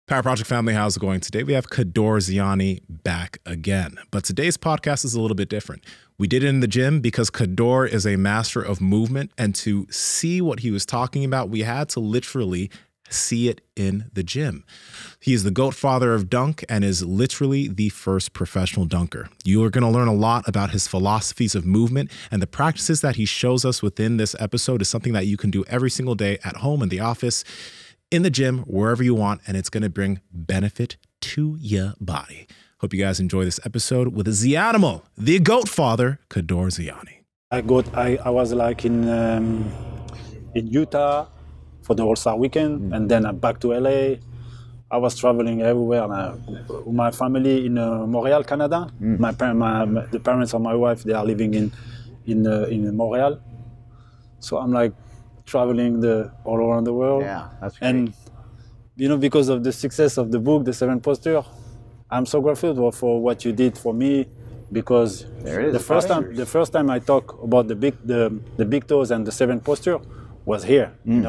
Power Project family, how's it going? Today we have Kadour Ziani back again. But today's podcast is a little bit different. We did it in the gym because Kadour is a master of movement, and to see what he was talking about, we had to literally see it in the gym. He is the GOAT father of dunk and is literally the first professional dunker. You are going to learn a lot about his philosophies of movement, and the practices that he shows us within this episode is something that you can do every single day at home, in the office, in the gym, wherever you want, and it's going to bring benefit to your body. Hope you guys enjoy this episode with the animal, the GOAT father, Kadour Ziani. I was like in Utah for the All-Star weekend, and then I'm back to LA. I was traveling everywhere. With my family in Montreal, Canada. The parents of my wife, they are living in Montreal. So I'm like traveling all around the world. Yeah, that's great. And because of the success of the book, The 7 Posture, I'm so grateful for what you did for me, because the first time I talk about the big toes and the 7 posture was here. We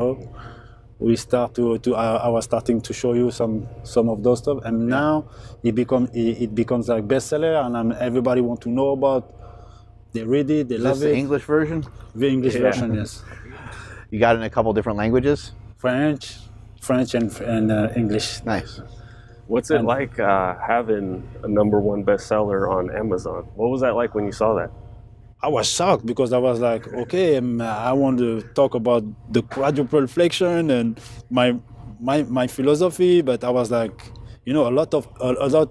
I was starting to show you some of those stuff, and now it becomes like bestseller, and everybody want to know about. They read it, they love it. The English version? The English version, yes. You got it in a couple different languages? French and English. Nice. What's it like having a #1 bestseller on Amazon? What was that like when you saw that? I was shocked, because I was like, okay, I want to talk about the quadruple flexion and my philosophy, but I was like, a lot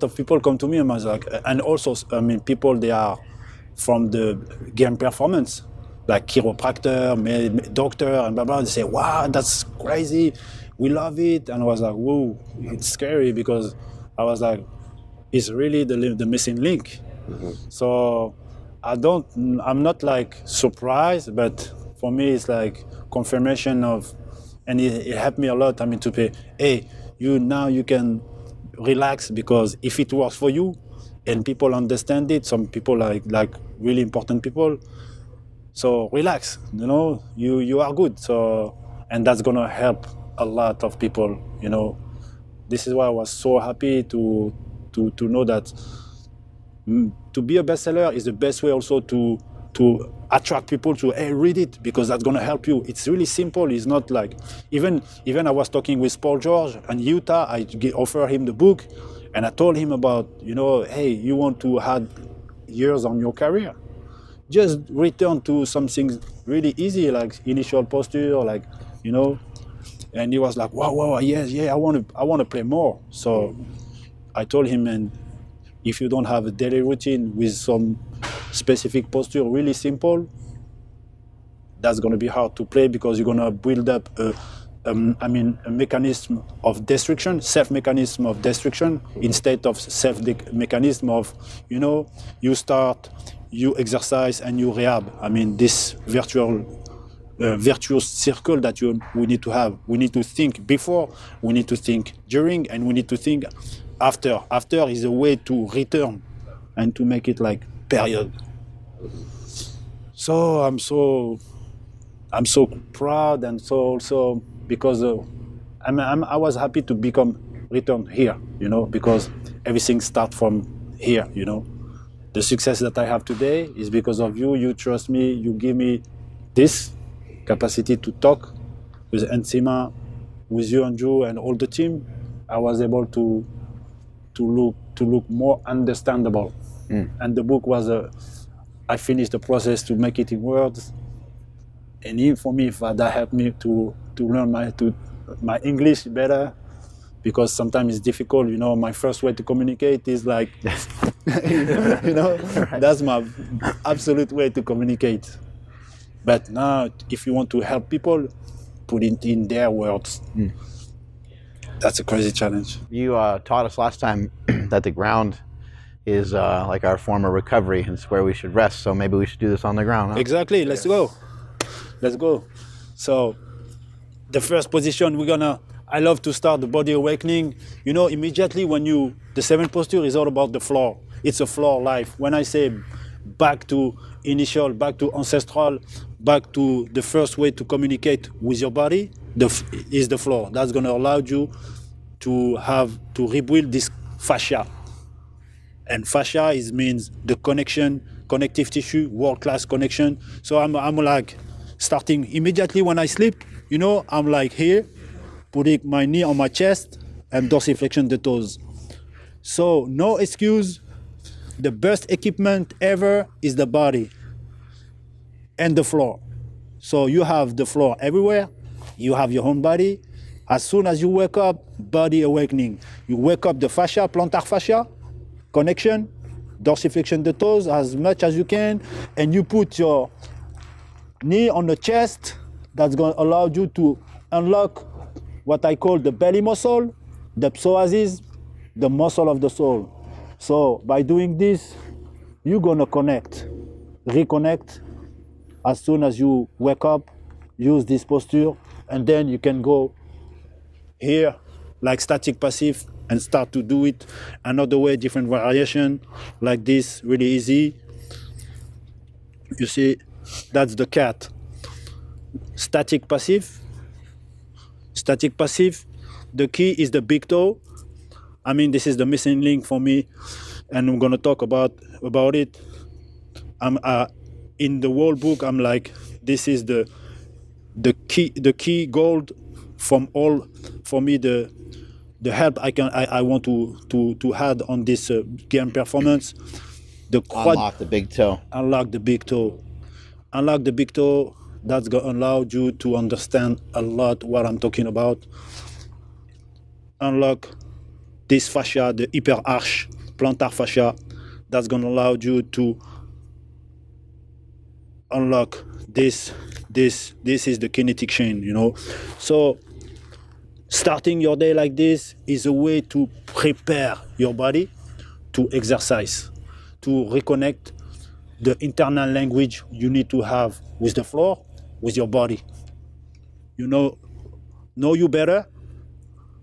of people come to me, and I was like, and also, people, they are from the game performance, like chiropractor, doctor, and blah, blah. They say, wow, that's crazy. We love it. And I was like, whoa, it's scary, because I was like, it's really the missing link. Mm-hmm. So I'm not like surprised, but for me, it's like confirmation of, and it helped me a lot. To say, hey, you can relax, because if it works for you and people understand it, some people like really important people, so relax, you are good. So, and that's gonna help a lot of people, This is why I was so happy to know that to be a bestseller is the best way also to attract people to, hey, read it, because that's gonna help you. It's really simple. It's not like, even I was talking with Paul George in Utah. I offer him the book, and I told him about, hey, you want to have years on your career, just return to something really easy, like initial posture, and he was like, wow, yeah, I want to play more. So I told him, and if you don't have a daily routine with some specific posture, really simple, that's going to be hard to play, because you're going to build up a mechanism of destruction, self-mechanism of destruction, instead of self-mechanism of, you start, you exercise, and you rehab. This virtuous circle that we need to have. We need to think before, we need to think during, and we need to think after. After is a way to return and to make it like period. So I'm so proud, and so also because I was happy to return here, because everything starts from here, The success that I have today is because of you. You trust me. You give me this capacity to talk with Nsima, with you, Andrew, and all the team. I was able to look more understandable. And the book was I finished the process to make it in words. And for me, that helped me to learn my English better, because sometimes it's difficult. My first way to communicate is like, that's my absolute way to communicate. But now, if you want to help people, put it in their words. That's a crazy challenge. You taught us last time that the ground is like our form of recovery, and it's where we should rest. So maybe we should do this on the ground, huh? Exactly. Let's go. So the first position, I love to start the body awakening. Immediately the 7 posture is all about the floor. It's a floor life. When I say back to initial, back to ancestral, back to the first way to communicate with your body, is the floor. That's going to allow you to rebuild this fascia. And fascia means the connection, connective tissue, world-class connection. So I'm like starting immediately when I sleep, I'm like here, putting my knee on my chest and dorsiflexion the toes. So no excuse. The best equipment ever is the body and the floor. So you have the floor everywhere. You have your own body. As soon as you wake up, body awakening. You wake up the fascia, plantar fascia, connection, dorsiflexion the toes as much as you can, and you put your knee on the chest. That's going to allow you to unlock what I call the belly muscle, the psoas, the muscle of the soul. So by doing this, you're going to reconnect. As soon as you wake up, use this posture, and then you can go here, like static passive, and start to do it another way, different variation, like this, really easy. You see, that's the cat. Static passive. The key is the big toe. I mean, this is the missing link for me, and I'm gonna talk about it. I'm in the whole book. I'm like, this is the key gold from all for me. The help I want to add on this game performance. Unlock the big toe. Unlock the big toe. Unlock the big toe. That's gonna allow you to understand a lot what I'm talking about. Unlock this fascia, the hyper arch plantar fascia. That's gonna allow you to unlock this. This is the kinetic chain, So starting your day like this is a way to prepare your body to exercise, to reconnect the internal language you need to have with the floor, with your body. Know you better,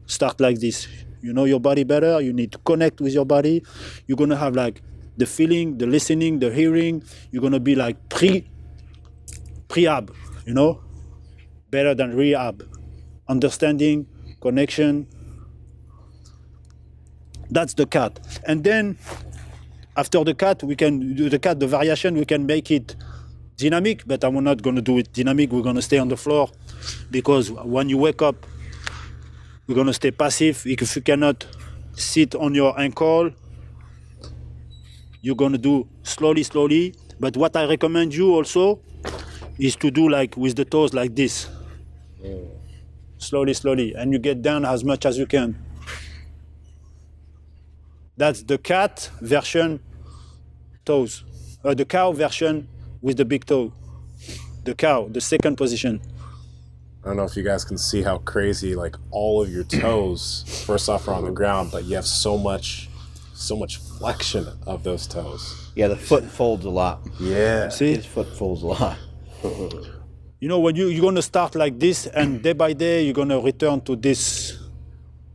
start like this. You know your body better, you need to connect with your body. You're gonna have like the feeling, the listening, the hearing. You're gonna be like pre-ab, better than rehab. Understanding, connection. That's the cat. And then after the cat, we can do the variation, we can make it dynamic, but I'm not gonna do it dynamic. We're gonna stay on the floor because when you wake up, we're gonna stay passive. If you cannot sit on your ankle, you're gonna do slowly. But what I recommend you also is to do like with the toes like this. Slowly, and you get down as much as you can. That's the cat version toes. The cow version with the big toe. The cow, the second position. I don't know if you guys can see how crazy, like all of your toes, first off, are on the ground, but you have so much flexion of those toes. Yeah, the foot folds a lot. Yeah. See? His foot folds a lot. When you're going to start like this, and day by day, you're going to return to this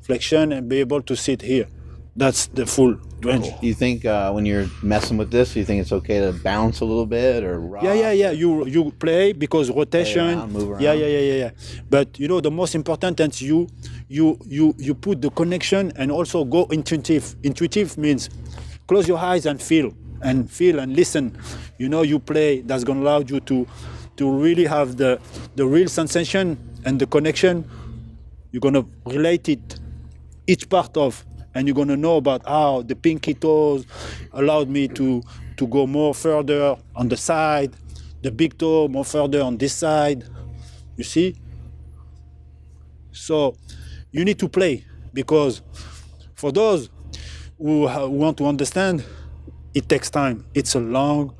flexion and be able to sit here. That's the full range. You think when you're messing with this, you think it's okay to bounce a little bit or rock? Yeah. You play because rotation. Play around, move around. Yeah. But the most important is you put the connection and also go intuitive. Intuitive means close your eyes and feel and listen. You play. That's gonna allow you to really have the real sensation and the connection. You're gonna relate it each part of. And you're gonna know about how the pinky toes allowed me to go more further on the side, the big toe more further on this side. You see? So you need to play, because for those who want to understand, it takes time. It's a long,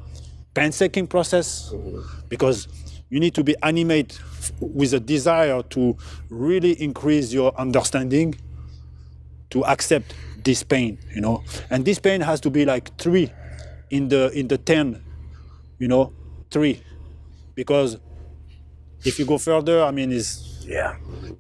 painstaking process, because you need to be animated with a desire to really increase your understanding, to accept this pain, and this pain has to be like 3 in the 10, 3, because if you go further,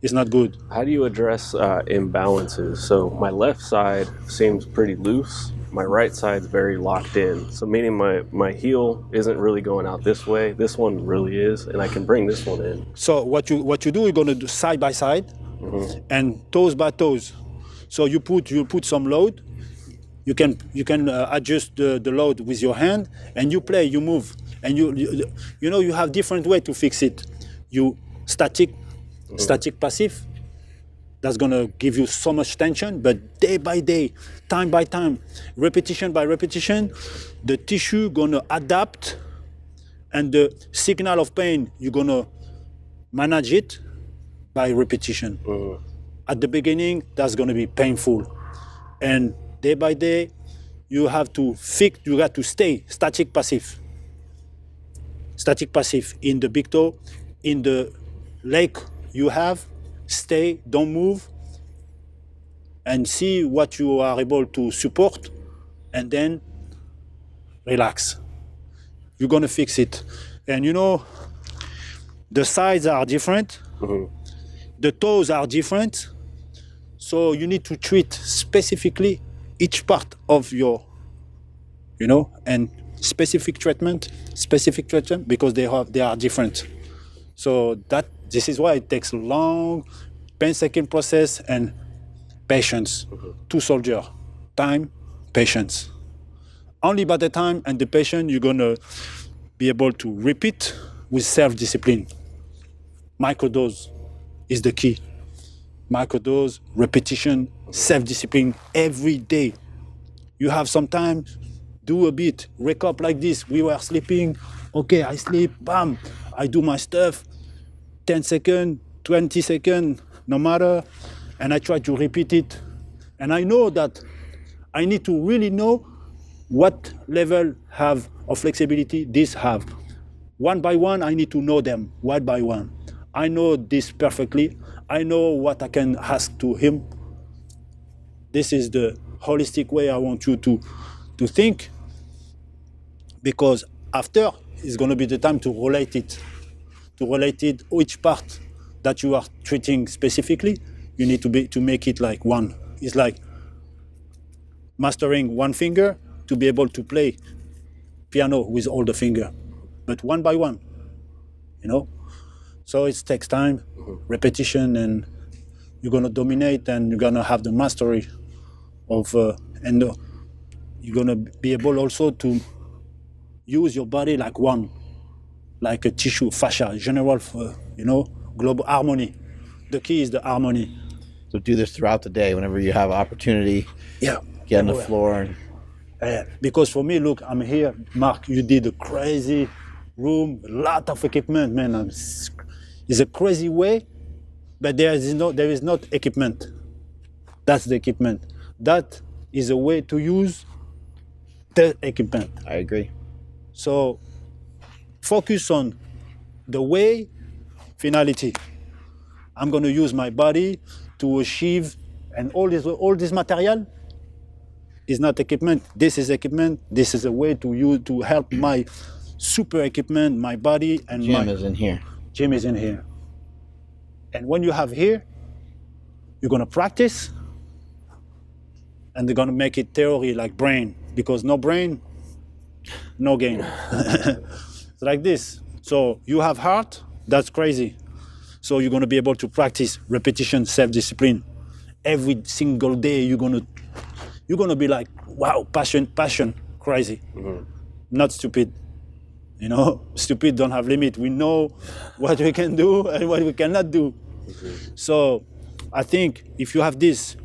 it's not good. How do you address imbalances? So my left side seems pretty loose. My right side's very locked in. So meaning my heel isn't really going out this way. This one really is, and I can bring this one in. So what you do, you're gonna do side by side, and toes by toes. So you put some load. You can adjust the load with your hand, and you play, you move, and you have different way to fix it. You static passive. That's gonna give you so much tension, but day by day, time by time, repetition by repetition, the tissue gonna adapt, and the signal of pain, you're gonna manage it by repetition. At the beginning, that's gonna be painful, and day by day, you have to stay static passive. Static passive in the big toe, in the leg you have. Stay, don't move, and see what you are able to support, and then relax. You're gonna fix it. And the sides are different, the toes are different, so you need to treat specifically each part of your, and specific treatment because they are different. So this is why it takes a long, painstaking process and patience. 2 soldiers, time, patience. Only by the time and the patience, you're gonna be able to repeat with self-discipline. Microdose is the key. Microdose, repetition, self-discipline every day. You have some time, do a bit, wake up like this. We were sleeping, okay, I sleep, bam, I do my stuff. 10 seconds, 20 seconds, no matter, and I try to repeat it. And I know that I need to really know what level of flexibility this have. One by one, I need to know them, one by one. I know this perfectly. I know what I can ask to him. This is the holistic way I want you to think, because after, it's going to be the time to relate it. Each part that you are treating specifically, you need to make it like one. It's like mastering one finger to be able to play piano with all the finger, but one by one, So it takes time, repetition, and you're gonna dominate, and you're gonna have the mastery of, and you're gonna be able also to use your body like one. Like a tissue, fascia, general, global harmony. The key is the harmony. So do this throughout the day, whenever you have opportunity. Yeah. Get on the floor. Because for me, look, I'm here. Mark, you did a crazy room, a lot of equipment, man. It's a crazy way, but there is not equipment. That's the equipment. That is a way to use the equipment. I agree. So focus on the way, finality. I'm going to use my body to achieve, and all this material is not equipment. This is equipment. This is a way to help my super equipment, my body, and Gym is in here. Gym is in here. And when you have here, you're going to practice, and they're going to make it theory like brain, because no brain, no gain. It's like this. So you have heart, that's crazy. So you're going to be able to practice repetition, self-discipline. Every single day you're going to be like, wow, passion, crazy. Not stupid. Stupid don't have limit. We know what we can do and what we cannot do. So I think if you have this,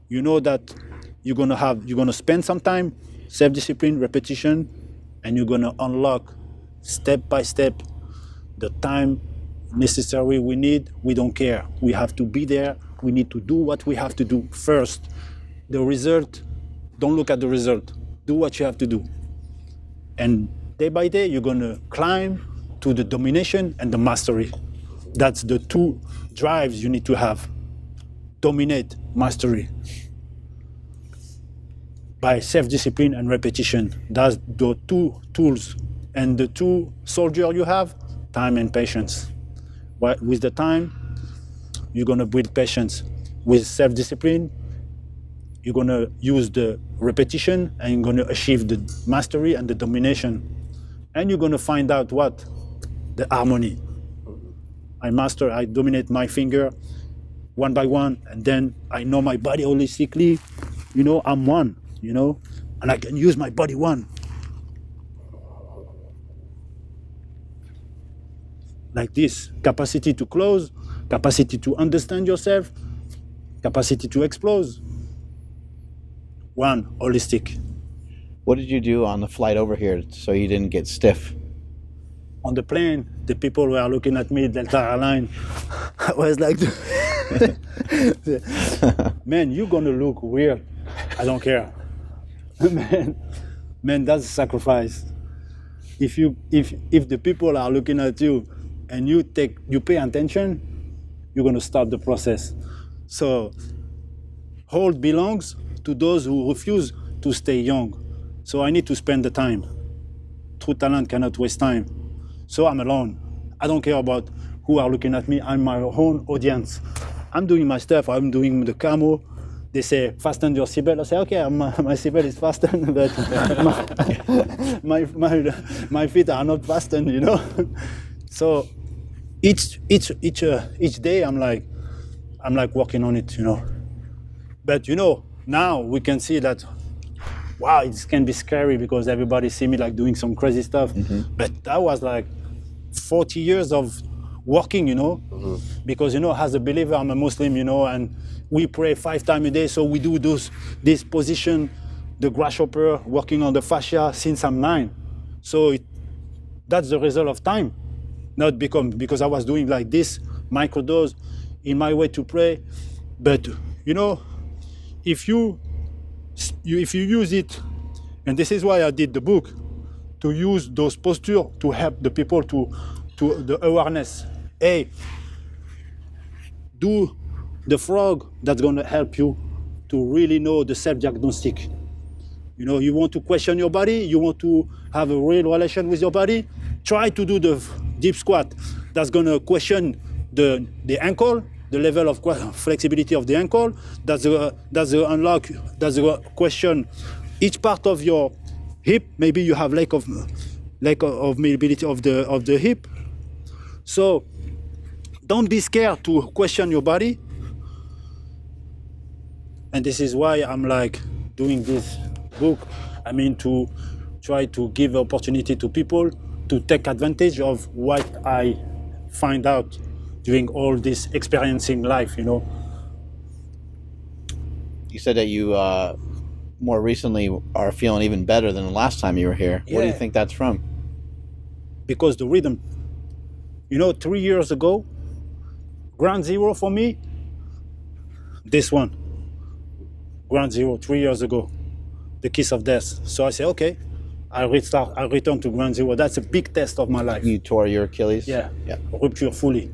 you know that you're going to spend some time, self-discipline, repetition, and you're going to unlock step by step the time necessary we need. We don't care. We have to be there. We need to do what we have to do first. The result, don't look at the result. Do what you have to do. And day by day, you're going to climb to the domination and the mastery. That's the 2 drives you need to have. Dominate, mastery. By self-discipline and repetition. That's the 2 tools. And the 2 soldiers you have, time and patience. With the time, you're going to build patience. With self-discipline, you're going to use the repetition, and you're going to achieve the mastery and the domination. And you're going to find out what? The harmony. I dominate my finger. one by one, and then I know my body holistically. You know, I'm one, you know, and I can use my body one. Like this, capacity to close, capacity to understand yourself, capacity to explode. One, holistic. What did you do on the flight over here so you didn't get stiff? On the plane, the people were looking at me, Delta Airline. I was like, man, you're gonna look weird. I don't care. man, that's a sacrifice. If the people are looking at you and you pay attention, you're gonna start the process. So, hold belongs to those who refuse to stay young. So I need to spend the time. True talent cannot waste time. So I'm alone. I don't care about who are looking at me. I'm my own audience. I'm doing my stuff. I'm doing the Camel. They say, fasten your seatbelt. I say, okay, my seatbelt is fastened, but my feet are not fastened, you know? So each day I'm like working on it, you know? But you know, now we can see that, wow, it can be scary because everybody see me like doing some crazy stuff. Mm-hmm. But that was like 40 years of working, you know, because, you know, as a believer, I'm a Muslim, you know, and we pray 5 times a day. So we do this position, the Grasshopper, working on the fascia since I'm 9. So that's the result of time, not because I was doing like this microdose in my way to pray. But, you know, if you use it, and this is why I did the book, to use those postures to help the people to the awareness. Hey, do the frog, that's going to help you to really know the self-diagnostic. You know, you want to question your body, you want to have a real relation with your body, try to do the deep squat. That's going to question the ankle, the level of flexibility of the ankle. That's the question each part of your hip. Maybe you have lack of mobility of the hip. So don't be scared to question your body. And this is why I'm like doing this book. I mean, to try to give opportunity to people to take advantage of what I find out during all this experiencing life, you know. You said that you more recently are feeling even better than the last time you were here. Yeah. What do you think that's from? Because the rhythm. You know, 3 years ago, ground zero for me, this one. Ground zero, 3 years ago, the kiss of death. So I say, okay, I return to ground zero. That's a big test of my life. You tore your Achilles? Yeah. Rupture fully.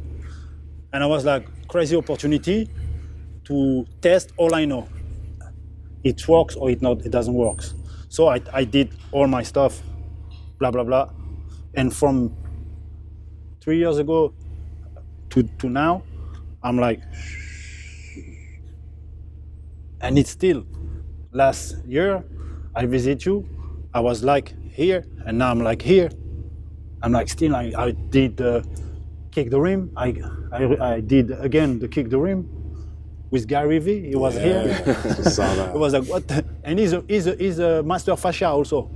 And I was like, crazy opportunity to test all I know. It works or it doesn't work. So I did all my stuff, blah, blah, blah. And from 3 years ago to now, I'm like, and it's still, last year, I visit you, I was like here, and now I'm like here. I'm like still, I did kick the rim. I did again the kick the rim with Gary V. He was here. Saw that. It was like what? And he's a master fascia also.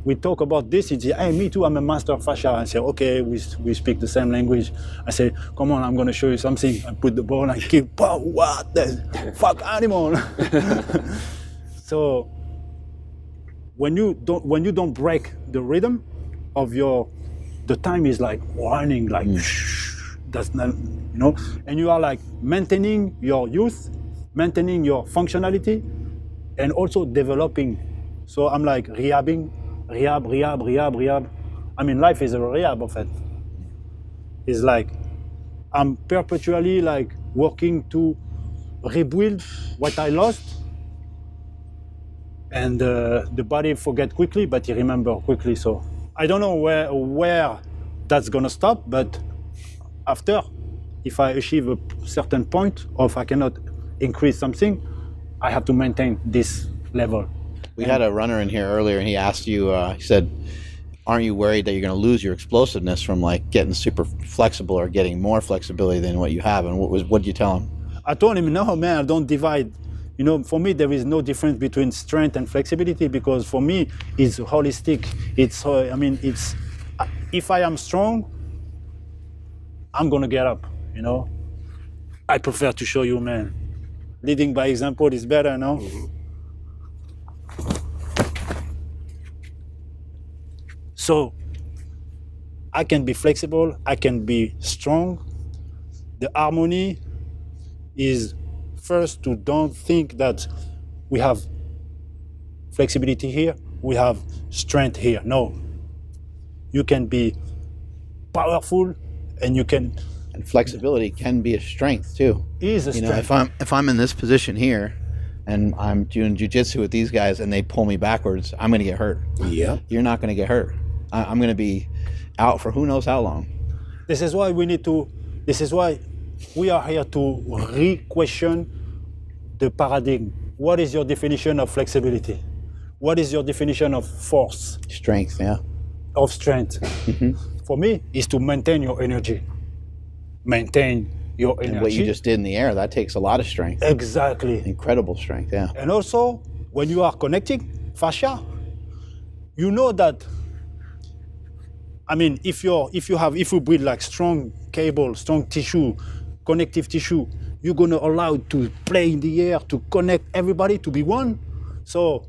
We talk about this. He said, hey, me too. I'm a master fascia. I said, okay, we speak the same language. I said, come on, I'm gonna show you something. I put the ball and kick. Pow, what the fuck animal? So when you don't break the rhythm of the time is like running like. That's not, you know, and you are like maintaining your youth, maintaining your functionality, and also developing. So I'm like rehab. I mean, life is a rehab of it. It's like I'm perpetually like working to rebuild what I lost, and the body forget quickly, but you remember quickly. So I don't know where that's gonna stop, but after, if I achieve a certain point, or if I cannot increase something, I have to maintain this level. We had a runner in here earlier, and he asked you, he said, aren't you worried that you're going to lose your explosiveness from like getting super flexible or getting more flexibility than what you have? And what did you tell him? I told him, no, man, I don't divide. You know, for me, there is no difference between strength and flexibility because for me, it's holistic. It's, I mean, it's, if I am strong, I'm gonna get up, you know? I prefer to show you, man. Leading by example is better, no? So, I can be flexible, I can be strong. The harmony is first to don't think that we have flexibility here, we have strength here. No. You can be powerful and you can... And flexibility can be a strength too. Is a strength. Know, if I'm in this position here and I'm doing jiu-jitsu with these guys and they pull me backwards, I'm going to get hurt. Yeah. You're not going to get hurt. I'm going to be out for who knows how long. This is why we are here to re-question the paradigm. What is your definition of flexibility? What is your definition of force? Strength, yeah. Of strength. For me, is to maintain your energy. Maintain your energy. And what you just did in the air, that takes a lot of strength. Exactly. Incredible strength, yeah. And also, when you are connecting fascia, you know that, I mean, if you build like strong cable, strong tissue, connective tissue, you're gonna allow it to play in the air, to connect everybody to be one. So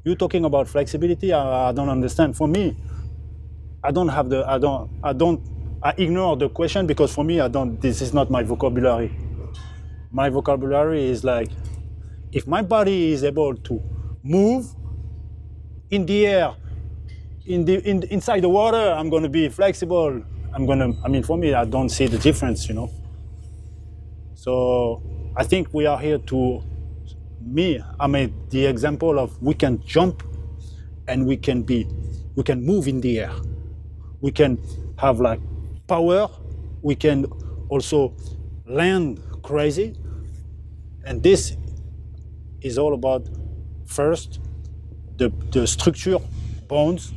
you're talking about flexibility, I don't understand. For me, I ignore the question because for me, this is not my vocabulary. My vocabulary is like, if my body is able to move in the air, inside the water, I'm gonna be flexible. For me, I don't see the difference, you know. So I think we are here I made the example of we can jump and we can move in the air. We can have like power. We can also land crazy. And this is all about first, the structure, bones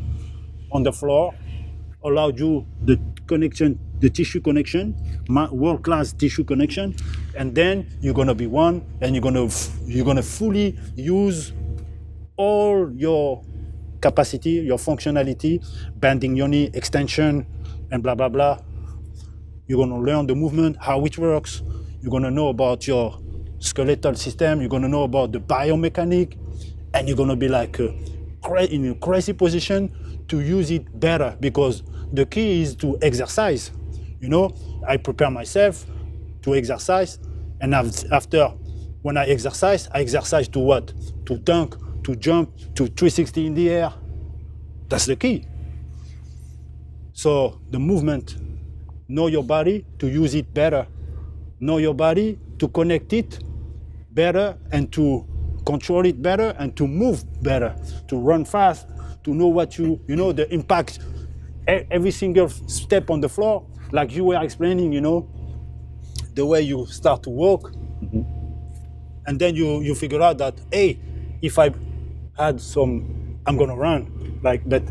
on the floor, allowed you the connection, the tissue connection, world-class tissue connection, and then you're gonna be one, and you're gonna fully use all your capacity, your functionality, bending your knee, extension, and blah, blah, blah. You're gonna learn the movement, how it works. You're gonna know about your skeletal system. You're gonna know about the biomechanic, and you're gonna be like in a crazy position to use it better, because the key is to exercise. You know, I prepare myself to exercise, and after, when I exercise to what? To dunk, to jump, to 360 in the air. That's the key. So the movement, know your body to use it better. Know your body to connect it better and to control it better and to move better, to run fast, to know what the impact, every single step on the floor, like you were explaining, you know, the way you start to walk, and then you figure out that, hey, if I had I'm gonna run, like, but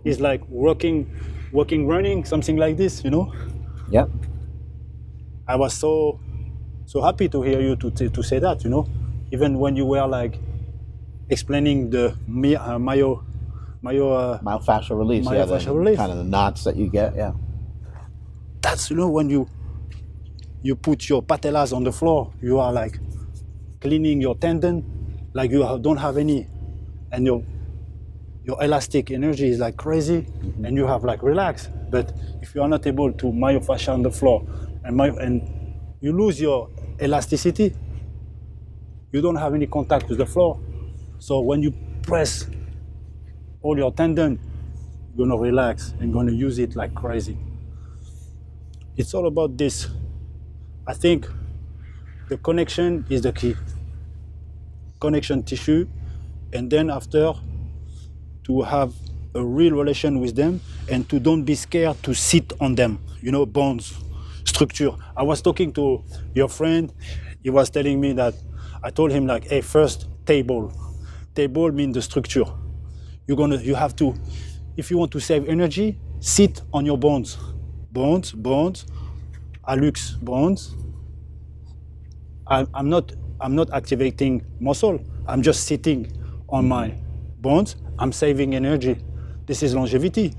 it's like walking, running, something like this, you know? Yep. I was so happy to hear you to say that, you know, even when you were like explaining the myofascial release, release. Kind of the knots that you get, yeah. That's, you know, when you put your patellas on the floor, you are like cleaning your tendon, like you don't have any, and your elastic energy is like crazy, and you have like relax. But if you are not able to myofascia on the floor, and you lose your elasticity, you don't have any contact with the floor. So when you press all your tendon, you're gonna relax and gonna use it like crazy. It's all about this. I think the connection is the key. Connection tissue, and then after, to have a real relation with them and to don't be scared to sit on them, you know, bones, structure. I was talking to your friend, he was telling me that, I told him like, hey, first table. Table means the structure. You have to, if you want to save energy, sit on your bones. Bones, hallux, bones, I'm not activating muscle. I'm just sitting on my bones. I'm saving energy. This is longevity.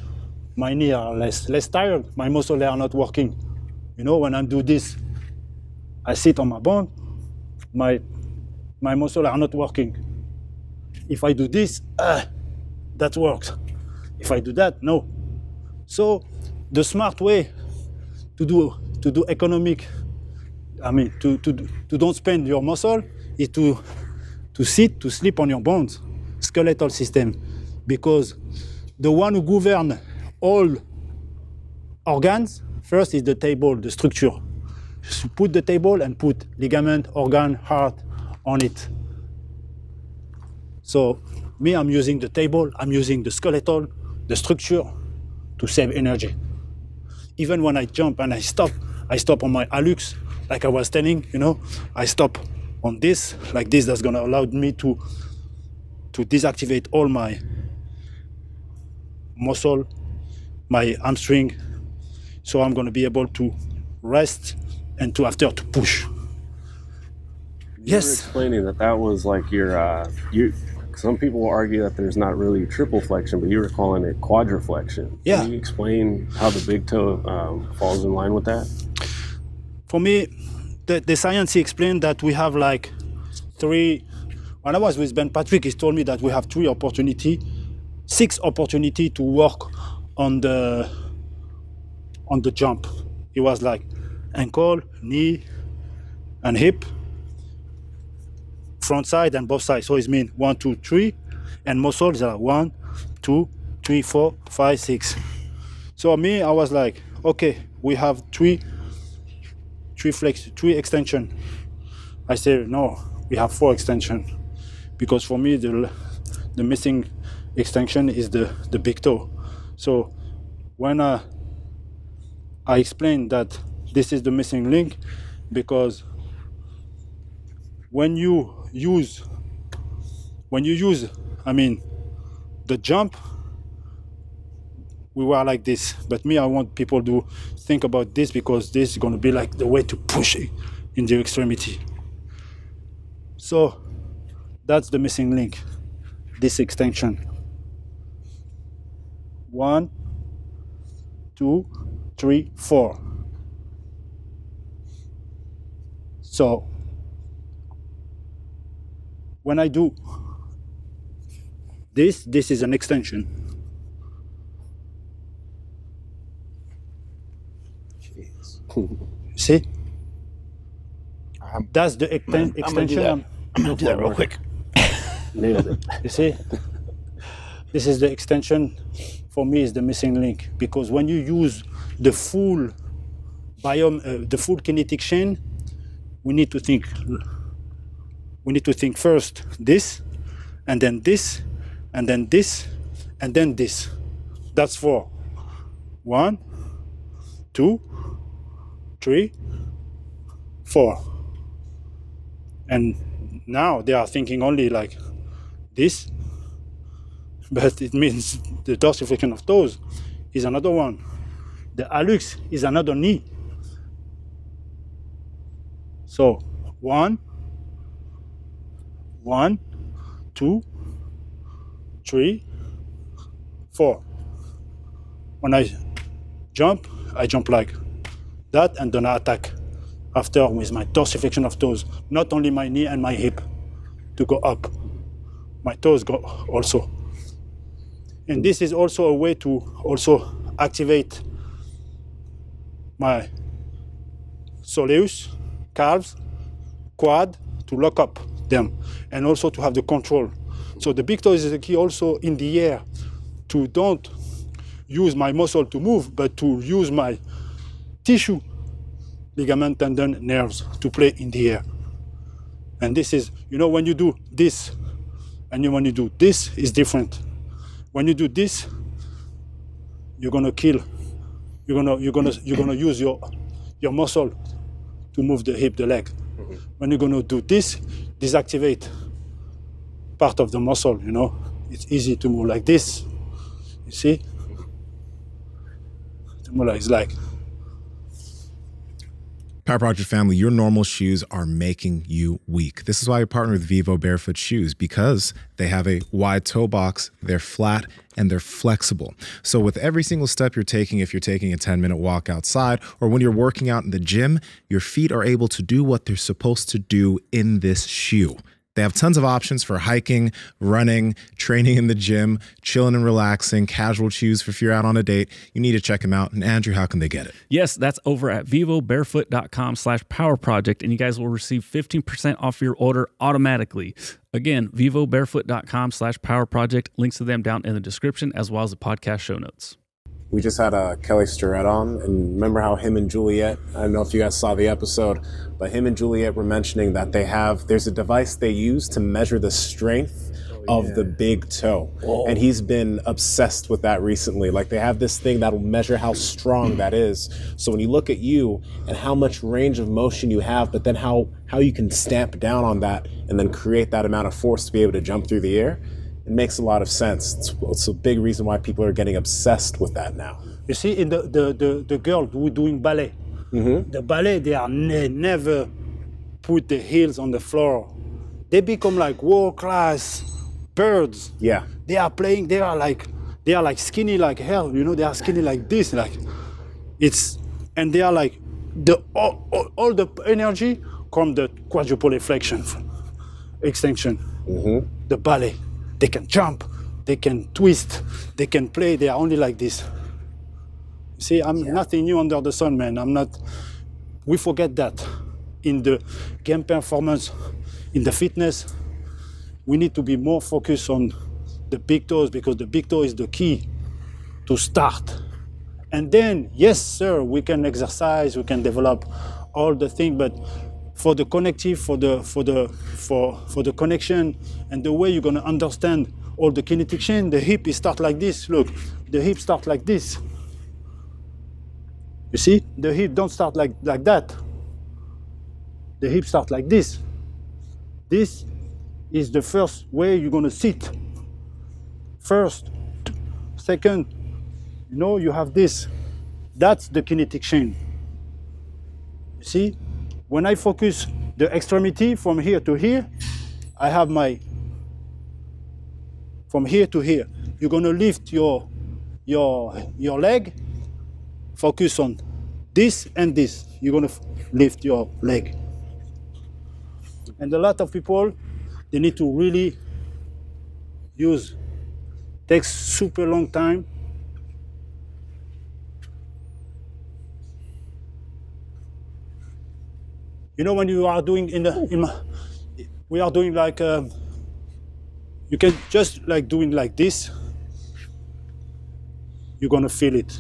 My knees are less tired. My muscles are not working. You know, when I do this, I sit on my bone. My muscles are not working. If I do this, that works. If I do that, no. So the smart way to do economic, I mean, to don't spend your muscle is to sleep on your bones, skeletal system, because the one who govern all organs first is the table, the structure. So put the table and put ligament, organ, heart on it. So me, I'm using the table, I'm using the skeletal, the structure to save energy. Even when I jump and I stop on my hallux, like I was telling, you know, I stop on this, like this, that's gonna allow me to deactivate all my muscle, my hamstring, so I'm gonna be able to rest and after to push. You were explaining that was like your some people will argue that there's not really triple flexion, but you were calling it quadriflexion. Yeah. Can you explain how the big toe falls in line with that? For me, the science explained that we have like three. When I was with Ben Patrick, he told me that we have six opportunity to work on the jump. It was like ankle, knee, and hip, front side and both sides. So it means 1, 2, 3, and muscles are 1, 2, 3, 4, 5, 6. So me, I was like, okay, we have three extension. I said no, we have 4 extension, because for me the missing extension is the big toe. So when I explained that this is the missing link, because when you use, I mean, the jump, we were like this, but me, I want people to think about this, because this is going to be like the way to push it in the extremity. So that's the missing link, this extension. 1, 2, 3, 4. So when I do this is an extension. See? That's the extension. I'm gonna do that real quick. You see? This is the extension. For me, is the missing link, because when you use the full biome, the full kinetic chain, we need to think first this, and then this, and then this, and then this. That's 4. 1, 2, 3, 4. And now they are thinking only like this, but it means the dorsiflexion of toes is another one. The hallux is another knee. So 1, 2, 3, 4. When I jump like that, and then I attack after with my dorsiflexion of toes. Not only my knee and my hip to go up, my toes go also. And this is also a way to also activate my soleus, calves, quad, to lock up them, and also to have the control. So the big toe is the key also in the air, to don't use my muscle to move, but to use my tissue, ligament, tendon, nerves to play in the air. And this is, you know, when you do this and when you do this is different. When you do this, you're gonna kill. You're gonna use your muscle to move the hip, the leg. Mm-hmm. When you're gonna do this, disactivate part of the muscle. You know, it's easy to move like this. You see, it's like Power Project family, your normal shoes are making you weak. This is why we partner with Vivo Barefoot shoes, because they have a wide toe box, they're flat, and they're flexible. So with every single step you're taking, if you're taking a 10-minute walk outside, or when you're working out in the gym, your feet are able to do what they're supposed to do in this shoe. They have tons of options for hiking, running, training in the gym, chilling and relaxing, casual shoes for if you're out on a date. You need to check them out. And Andrew, how can they get it? Yes, that's over at vivobarefoot.com/powerproject, and you guys will receive 15% off your order automatically. Again, vivobarefoot.com/powerproject. Links to them down in the description, as well as the podcast show notes. We just had Kelly Starrett on, and remember how him and Juliet, I don't know if you guys saw the episode, but him and Juliet were mentioning that there's a device they use to measure the strength of the big toe. Whoa. And he's been obsessed with that recently. Like, they have this thing that'll measure how strong that is. So when you look at you and how much range of motion you have, but then how you can stamp down on that and then create that amount of force to be able to jump through the air, it makes a lot of sense. It's a big reason why people are getting obsessed with that now. You see, in the girl who doing ballet, the ballet, they never put the heels on the floor. They become like world-class birds. Yeah. They are playing, they are like skinny like hell, you know, they are skinny like this, like and they are like, all the energy from the quadruple extension, the ballet. They can jump, they can twist, they can play, they are only like this. See, I'm nothing new under the sun, man. We forget that. In the game performance, in the fitness, we need to be more focused on the big toes, because the big toe is the key to start. And then, yes, sir, we can exercise, we can develop all the things, but for the connective, for the connection, and the way you're gonna understand all the kinetic chain, the hip is start like this. Look, the hip start like this. You see, the hip don't start like that. The hip start like this. This is the first way you're gonna sit. First, second, you know, you have this. That's the kinetic chain. You see? When I focus the extremity from here to here, I have my, from here to here. You're gonna lift your leg, focus on this and this. You're gonna lift your leg. And a lot of people, they need to really takes super long time. You know, when you are doing we are doing like, you can just like doing like this, you're gonna feel it.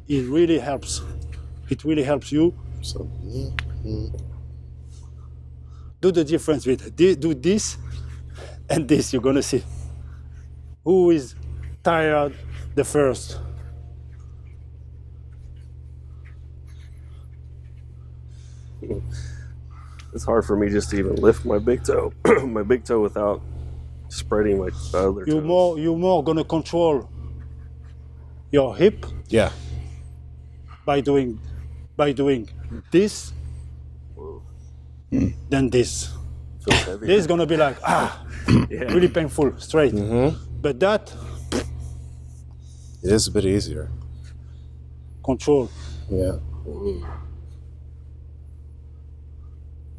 It really helps. It really helps you. So, do the difference with do this and this, you're gonna see. Who is tired the first? It's hard for me just to even lift my big toe, without spreading my other toes. You're more gonna control your hip. Yeah. By doing this, then this. Feels heavy. This is gonna be like really painful, straight. But that, it is a bit easier. Control. Yeah.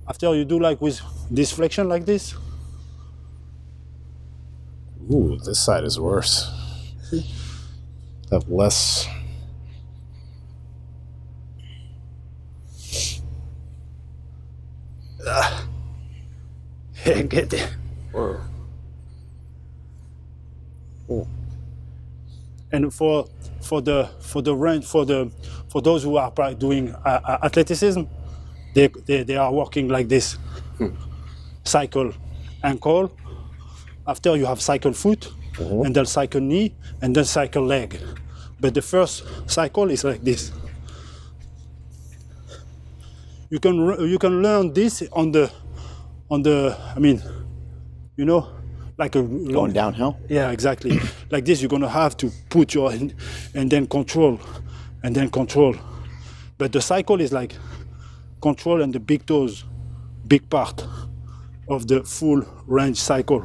After you do like with this flexion like this. Ooh, this side is worse. Have less. Get it. Whoa. Ooh. And for those who are doing athleticism, they are working like this. Cycle ankle. After you have cycle foot, and then cycle knee, and then cycle leg. But the first cycle is like this. You can learn this on the I mean, you know, like a Going downhill? Yeah, exactly. Like this, you're gonna have to put your hand and then control, But the cycle is like control and the big toes, big part of the full range cycle.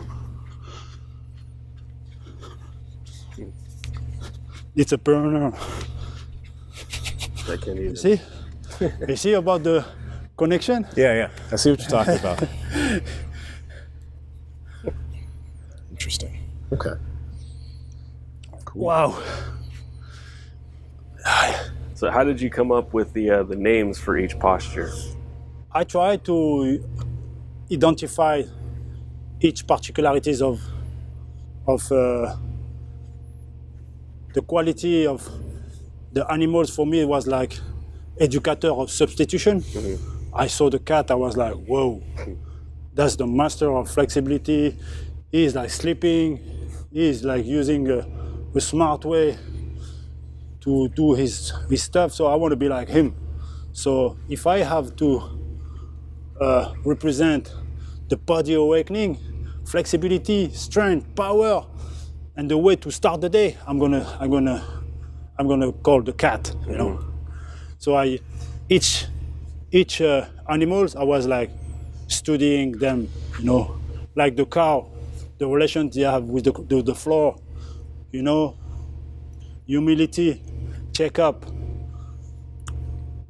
It's a burner. I can't even. See? You see about the connection? Yeah. I see what you're talking about. Interesting. Okay. Cool. Wow. So how did you come up with the names for each posture? I try to identify each particularities of the quality of the animals. For me, it was like educator of substitution. I saw the cat, I was like, whoa, that's the master of flexibility. He's like sleeping, he's like using a smart way to do his stuff, so I want to be like him. So if I have to represent the body awakening, flexibility, strength, power, and the way to start the day, I'm gonna call the cat, you know. So each animals, I was like studying them, you know, like the cow, the relation they have with the floor, you know, humility, check up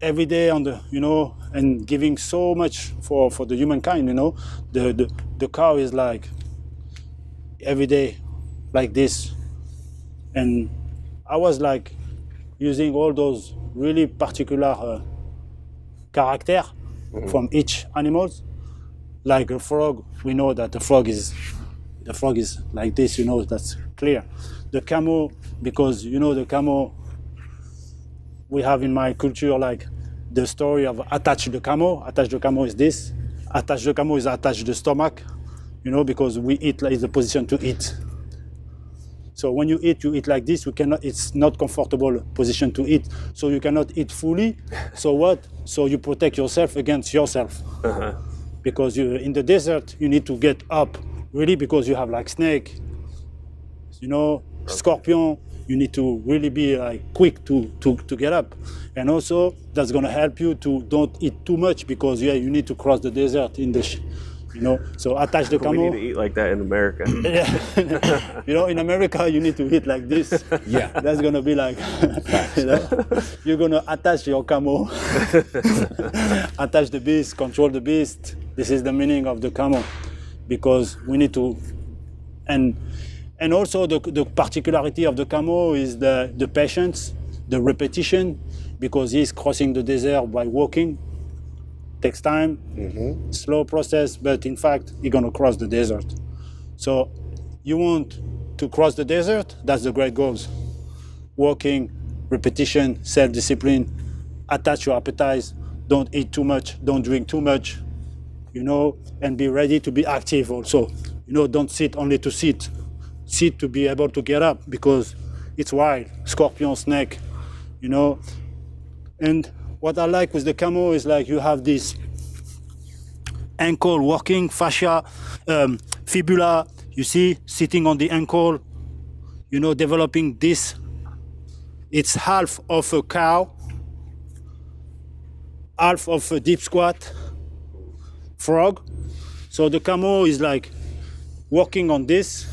every day on the, you know, and giving so much for the humankind, you know. The cow is like every day like this, and I was like using all those really particular character from each animals. Like a frog, we know that the frog is like this, you know, that's clear. The camel, because you know the camel, we have in my culture like the story of attach the camel. Attach the camel is this. Attach the camel is attach the stomach, you know, because we eat like the position to eat. So when you eat like this, you cannot, it's not comfortable position to eat. So you cannot eat fully. So what? So you protect yourself against yourself. Because you in the desert, you need to get up, really, because you have like snake, you know, scorpion. You need to really be like quick to get up. And also that's gonna help you to don't eat too much, because yeah, you need to cross the desert in the, you know, so attach the camel. We need to eat like that in America. Yeah. You know, in America, you need to eat like this. Yeah. That's going to be like, you know, you're going to attach your camel, attach the beast, control the beast. This is the meaning of the camel, because we need to, and also the particularity of the camel is the patience, the repetition, because he's crossing the desert by walking. Takes time, slow process, but in fact, you're gonna cross the desert. So you want to cross the desert, that's the great goals. Walking, repetition, self-discipline, attach your appetite, don't eat too much, don't drink too much, you know, and be ready to be active also. You know, don't sit only to sit. Sit to be able to get up, because it's wild, scorpion, snake, you know. And what I like with the camel is like you have this ankle working, fascia, fibula, you see, sitting on the ankle, you know, developing this. It's half of a cow, half of a deep squat frog. So the camel is like working on this,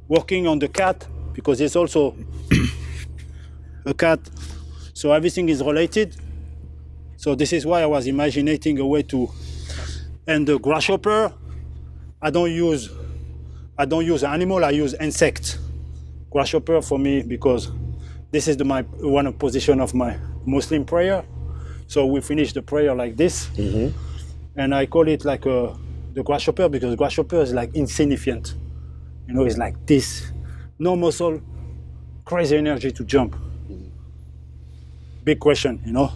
working on the cat, because it's also a cat. So everything is related. So this is why I was imagining a way to, and the grasshopper, I don't use animal, I use insect. Grasshopper for me, because this is one of position of my Muslim prayer. So we finish the prayer like this, and I call it like the grasshopper, because grasshopper is like insignificant. You know, it's like this, no muscle, crazy energy to jump. Big question, you know.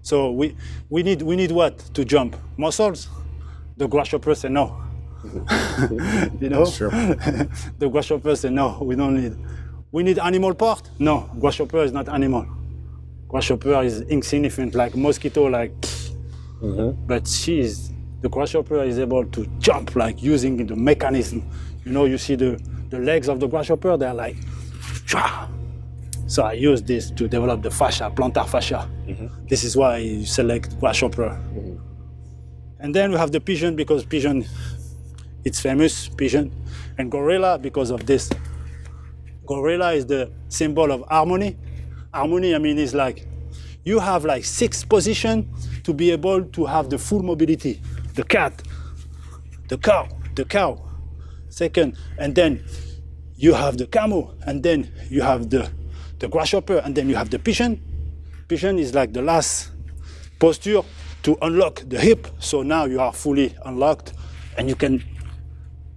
So we need what to jump? Muscles? The grasshopper say no. You know? Sure. The grasshopper say no, we don't need. We need animal part? No, grasshopper is not animal. Grasshopper is insignificant, like mosquito, like. But the grasshopper is able to jump, like using the mechanism. You know, you see the legs of the grasshopper, they're like, So I use this to develop the fascia, plantar fascia. This is why I select Grasshopper. And then we have the Pigeon, because Pigeon, it's famous, Pigeon. And Gorilla, because of this. Gorilla is the symbol of harmony. Harmony, I mean, is like, you have like 6 positions to be able to have the full mobility. The cat, the cow, second, and then you have the camel, and then you have the grasshopper, and then you have the pigeon. Pigeon is like the last posture to unlock the hip. So now you are fully unlocked, and you can,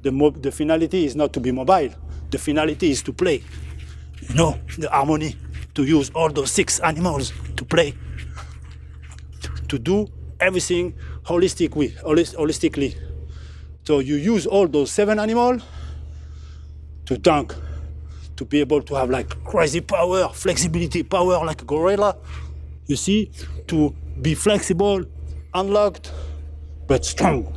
the finality is not to be mobile. The finality is to play. You know, the harmony, to use all those 6 animals to play, to do everything holistically. So you use all those 7 animals to dunk, to be able to have like crazy power, flexibility, power like a gorilla, you see, to be flexible, unlocked, but strong.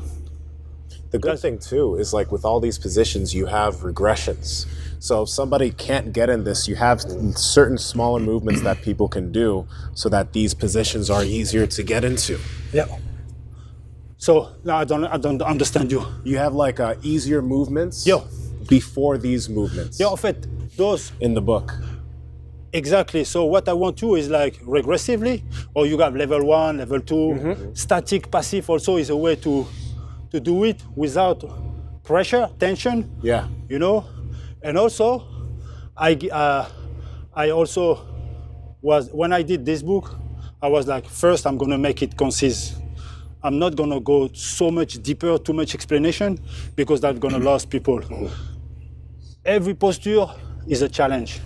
The good thing too is like with all these positions, you have regressions. So if somebody can't get in this, you have certain smaller movements that people can do so that these positions are easier to get into. Yeah. So now I don't understand you. You have like easier movements before these movements. Yeah, en fait, those in the book. Exactly. So what I want to is like regressively, or you have level 1, level 2, static, passive also is a way to do it without pressure, tension. Yeah. You know, and also I also was, when I did this book, I was like, first I'm gonna make it concise. I'm not gonna go so much deeper, too much explanation, because that's gonna lose people. Every posture is a challenge.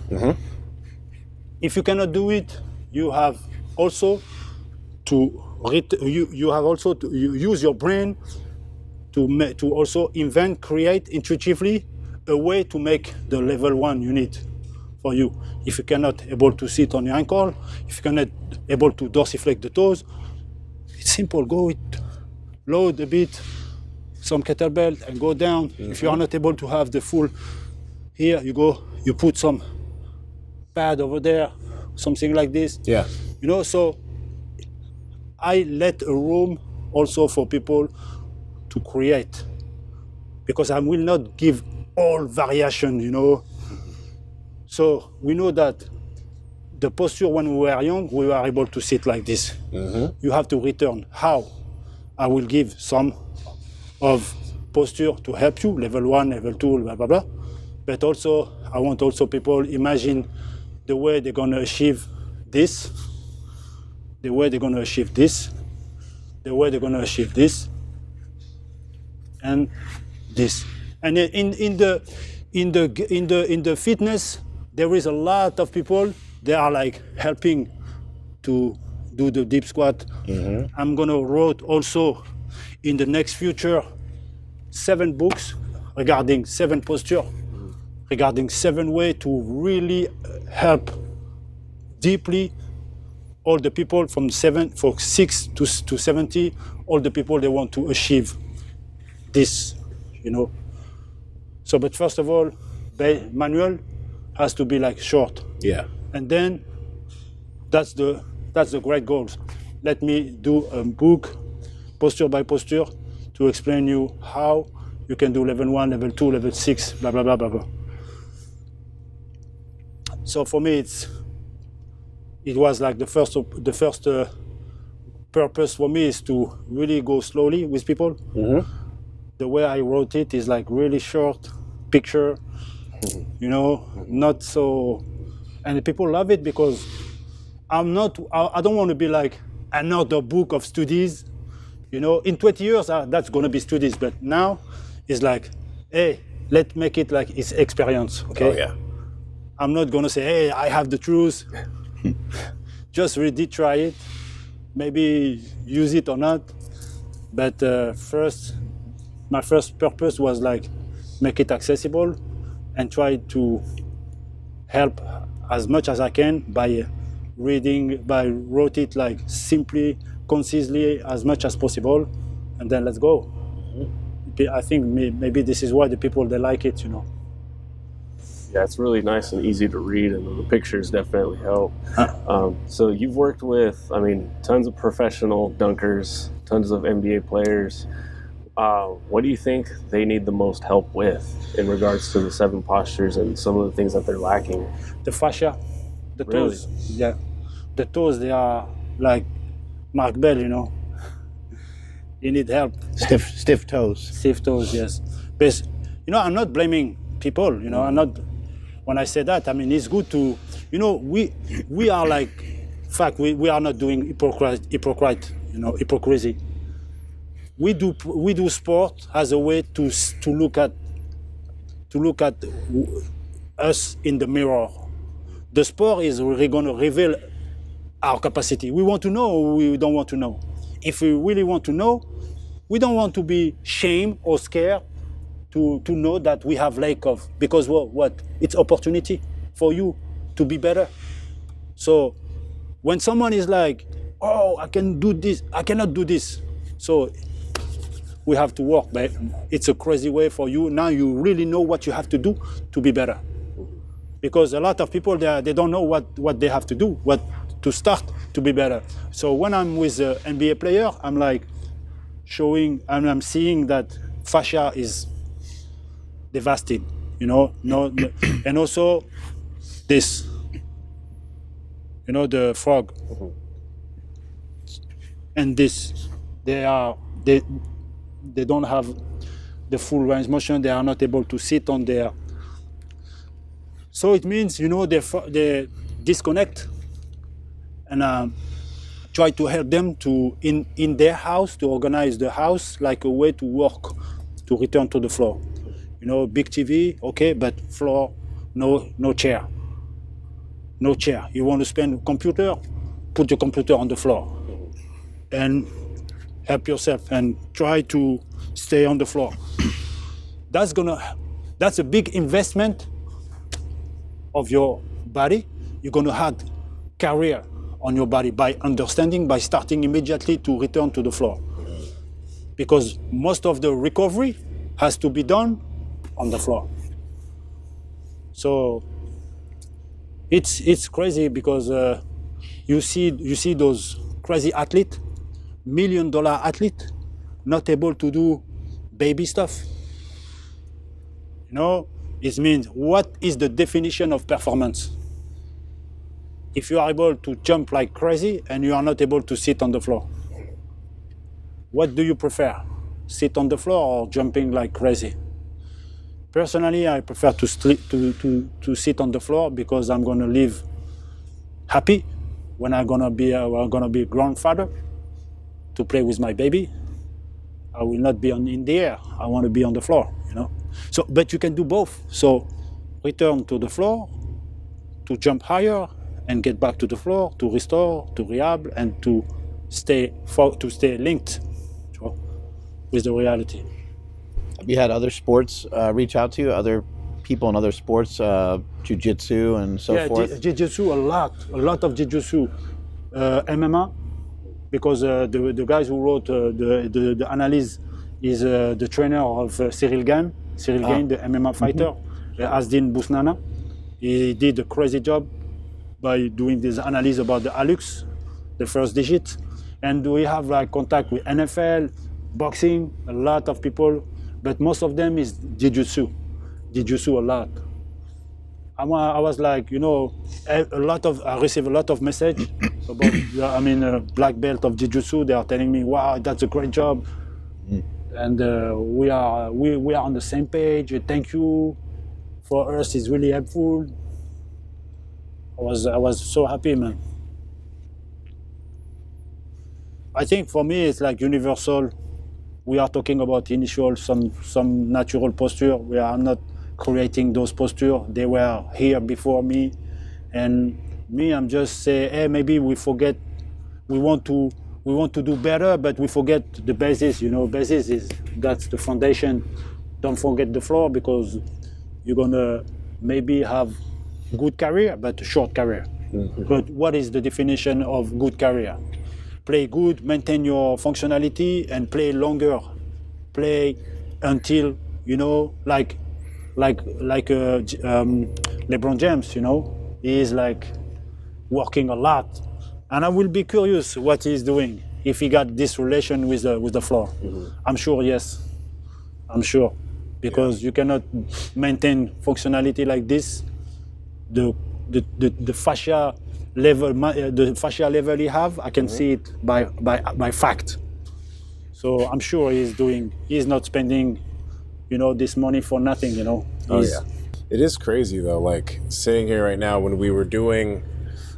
If you cannot do it, you have also to use your brain to also invent, create intuitively a way to make the level 1 you need for you. If you cannot able to sit on your ankle, if you cannot able to dorsiflex the toes, it's simple. Go it, load a bit, some kettlebell, and go down. If you are not able to have the full, here you go, you put some pad over there, something like this. Yeah. You know, so I let a room also for people to create, because I will not give all variation, you know. So we know that the posture when we were young, we were able to sit like this. You have to return. How? I will give some of posture to help you, level 1, level 2, blah, blah, blah. But also, I want also people imagine the way they're gonna achieve this, the way they're gonna achieve this, the way they're gonna achieve this, and this. And in the fitness, there is a lot of people, they are like helping to do the deep squat. I'm gonna write also in the next future 7 books regarding 7 posture, regarding 7 ways to really help deeply all the people from 6 to 70, all the people they want to achieve this, you know. So, but first of all, manual has to be like short. Yeah. And then that's the great goals. Let me do a book, posture by posture, to explain you how you can do level 1, level 2, level 6, blah, blah, blah, blah, blah. So for me, it was like the first purpose for me is to really go slowly with people. The way I wrote it is like really short picture, you know, not so, and people love it because I don't want to be like another book of studies, you know. In 20 years, that's going to be studies, but now it's like, hey, let's make it like it's experience, okay? Oh, yeah. I'm not going to say, hey, I have the truth. Just read it, try it, maybe use it or not. But my first purpose was like make it accessible and try to help as much as I can by wrote it like simply, concisely, as much as possible, and then let's go. I think maybe this is why the people, they like it, you know. Yeah, it's really nice and easy to read, and the pictures definitely help. So you've worked with, I mean, tons of professional dunkers, tons of NBA players. What do you think they need the most help with in regards to the 7 postures and some of the things that they're lacking? The fascia, the Really? toes. Yeah, the toes, they are like Mark Bell, you know. You need help. Stiff toes. Stiff toes, yes. But, you know, I'm not blaming people, you know, I'm not, when I say that, I mean, it's good to, you know, we are like, in fact, we are not doing hypocrisy. We do sport as a way to look at us in the mirror. The sport is really going to reveal our capacity. We want to know or we don't want to know. If we really want to know, we don't want to be shamed or scared to know that we have lack of, because what? It's opportunity for you to be better. So when someone is like, oh, I can do this, I cannot do this. So we have to work, but it's a crazy way for you. Now you really know what you have to do to be better. Because a lot of people, they don't know what they have to do, what to start to be better. So when I'm with an NBA player, I'm like showing, and I'm seeing that fascia is devastated, you know, and also this, you know, the frog, and this, they don't have the full range motion. They are not able to sit on there. So it means, you know, they disconnect, and try to help them to in their house, to organize the house like a way to work, to return to the floor. You know, big TV, okay, but floor, no chair. No chair. You want to spend computer, put the computer on the floor. And help yourself and try to stay on the floor. That's a big investment of your body. You're gonna have career on your body by understanding, by starting immediately to return to the floor. Because most of the recovery has to be done on the floor. So it's crazy because you see those crazy athletes, $1 million athlete, not able to do baby stuff. You know, it means what is the definition of performance? If you are able to jump like crazy and you are not able to sit on the floor, what do you prefer? Sit on the floor or jumping like crazy? Personally, I prefer to sit on the floor because I'm gonna live happy when I'm gonna be a grandfather to play with my baby. I will not be in the air. I want to be on the floor, you know. So, but you can do both. So, return to the floor, to jump higher, and get back to the floor, to restore, to rehab, and to stay linked with the reality. Have you had other sports reach out to you? Other people in other sports, jiu-jitsu and so forth? Yeah, jiu-jitsu, a lot of jiu-jitsu, MMA, because the guys who wrote the analysis is the trainer of Cyril Gane, the MMA fighter, Asdin Bousnana. He did a crazy job by doing this analysis about the hallux, the first digit. And we have like contact with NFL, boxing, a lot of people, but most of them is jiu-jitsu a lot. I was like, you know, I received a lot of message about, black belt of jiu-jitsu. They are telling me, wow, that's a great job. And we are on the same page. Thank you. For us, it's really helpful. I was so happy, man. I think for me, it's like universal. We are talking about initial, some natural posture. We are not creating those postures. They were here before me. And me, I'm just saying, hey, maybe we forget, we want to do better, but we forget the basis, you know. That's the foundation. Don't forget the floor, because you're gonna maybe have good career, but a short career. Mm-hmm. But what is the definition of good career? Play good, maintain your functionality, and play longer. Play until, you know, like LeBron James, you know, he is like working a lot, and I will be curious what he's doing if he got this relation with the floor. I'm sure, yes, I'm sure, because you cannot maintain functionality like this. The fascia level, the fascia level he have, I can see it by fact. So I'm sure he's not spending, you know, this money for nothing, you know. It is crazy though, like sitting here right now when we were doing,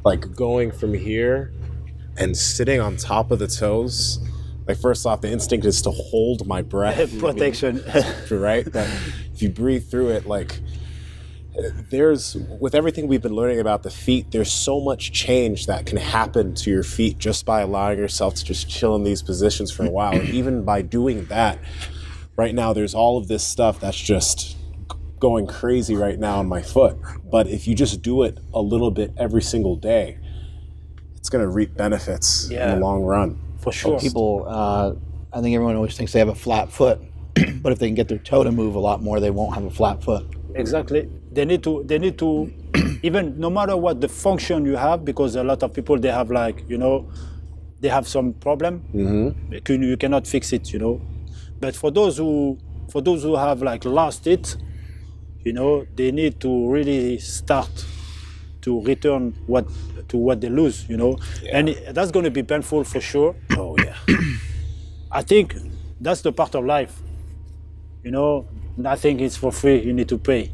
like going from here and sitting on top of the toes. Like first off, the instinct is to hold my breath. Protection. Right? That if you breathe through it, like with everything we've been learning about the feet, there's so much change that can happen to your feet just by allowing yourself to just chill in these positions for a while. And even by doing that, right now, there's all of this stuff that's just going crazy right now on my foot. But if you just do it a little bit every single day, it's going to reap benefits in the long run. For sure. People, I think everyone always thinks they have a flat foot, but if they can get their toe to move a lot more, they won't have a flat foot. Exactly. They need to even no matter what the function you have, because a lot of people, they have like, you know, they have some problem. You cannot fix it, you know. But for those who have like lost it, you know, they need to really start to return what they lose, you know. And that's going to be painful for sure. Oh yeah. I think that's the part of life, you know. Nothing is for free. You need to pay.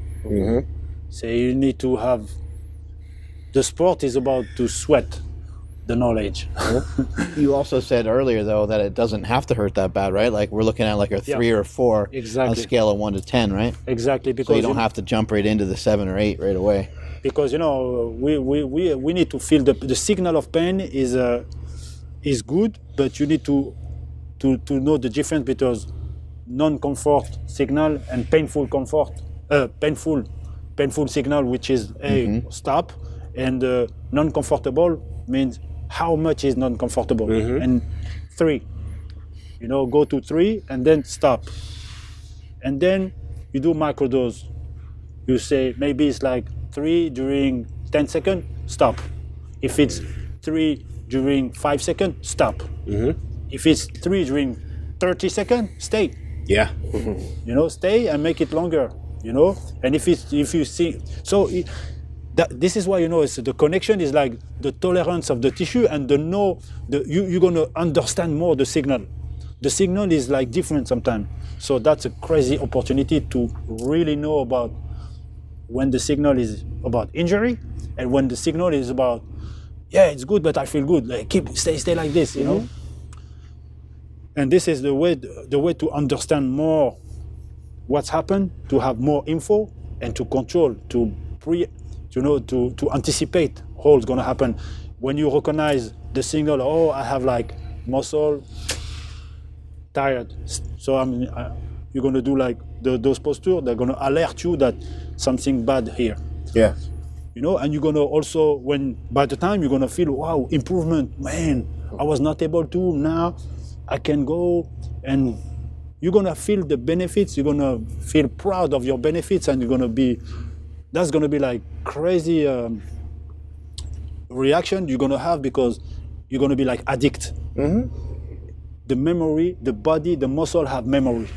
So you need to have. The sport is about to sweat the knowledge. You also said earlier though that it doesn't have to hurt that bad, right? Like we're looking at like a 3 or 4 on a scale of 1 to 10, right? Exactly, because so you don't have to jump right into the 7 or 8 right away. Because you know we need to feel the signal of pain is good, but you need to know the difference between non-comfort signal and painful signal, which is stop, and non-comfortable means how much is non-comfortable. And 3, you know, go to 3 and then stop, and then you do microdose. You say maybe it's like 3 during 10 seconds, stop. If it's 3 during 5 seconds, stop. If it's 3 during 30 seconds, stay. Yeah. You know, stay and make it longer, you know. And if you see, so this is why, you know, the connection is like the tolerance of the tissue, and you're going to understand more the signal. The signal is like different sometimes. So that's a crazy opportunity to really know about when the signal is about injury and when the signal is about, it's good, but I feel good. Like stay like this, you know. And this is the way to understand more what's happened, to have more info, and to control, to anticipate what's going to happen. When you recognize the signal, oh, I have like muscle tired, so you're going to do like those postures. They're going to alert you that something bad here. Yeah. You know, and you're going to also, by the time you're going to feel, wow, improvement, man, I was not able to, now I can go, and you're going to feel the benefits. You're going to feel proud of your benefits, and that's going to be like crazy reaction you're going to have, because you're going to be like addict. The memory, the body, the muscle have memory.